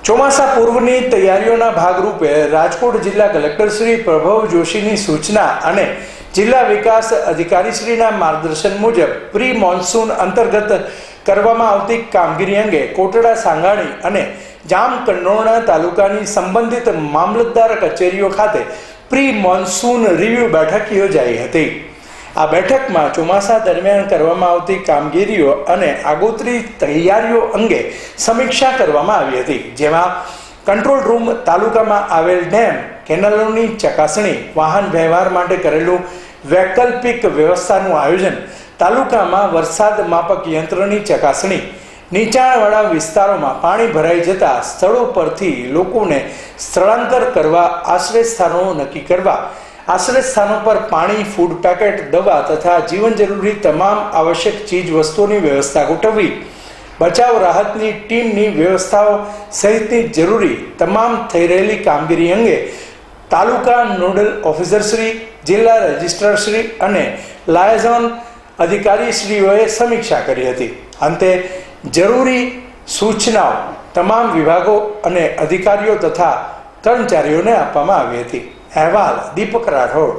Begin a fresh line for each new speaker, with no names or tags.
ચોમાસા પૂર્વની તૈયારીઓના ભાગરૂપે રાજકોટ જિલ્લા કલેક્ટર શ્રી પ્રભવ જોશીની સૂચના અને જિલ્લા વિકાસ અધિકારી શ્રીના માર્ગદર્શન મુજબ પ્રી મોન્સૂન અંતર્ગત કરવામાં આવતી કામગીરી અંગે કોટડા સાંગાણી અને જામકંડોરણા તાલુકાની સંબંધિત મામલતદાર કચેરીઓ ખાતે પ્રી મોન્સૂન રિવ્યુ બેઠક યોજાઈ હતી। આ બેઠકમાં ચોમાસા દરમિયાન કરવામાં આવતી કામગીરીઓ અને આગોતરી તૈયારીઓ અંગે સમીક્ષા કરવામાં આવી હતી, જેમાં કંટ્રોલ રૂમ, તાલુકામાં આવેલ ડેમ, કેનાલોની ચકાસણી, વાહન વ્યવહાર માટે કરેલું વૈકલ્પિક વ્યવસ્થાનું આયોજન, તાલુકામાં વરસાદ માપક યંત્રની ચકાસણી, નીચાણવાળા વિસ્તારોમાં પાણી ભરાઈ જતા સ્થળો પરથી લોકોને સ્થળાંતર કરવા આશ્રય સ્થાનો નક્કી કરવા, આશ્રય સ્થાનો પર પાણી, ફૂડ પેકેટ, દવા તથા જીવન જરૂરી તમામ આવશ્યક ચીજ વસ્તુઓની વ્યવસ્થા ગોઠવવી, બચાવ રાહતની ટીમની વ્યવસ્થાઓ સહિતની જરૂરી તમામ થઈ રહેલી કામગીરી અંગે તાલુકા નોડલ ઓફિસરશ્રી, જિલ્લા રજિસ્ટ્રારશ્રી અને લાયઝોન અધિકારીશ્રીઓએ સમીક્ષા કરી હતી। અંતે જરૂરી સૂચનાઓ તમામ વિભાગો અને અધિકારીઓ તથા કર્મચારીઓને આપવામાં આવી હતી। અહેવાલ દીપક રાઠોડ।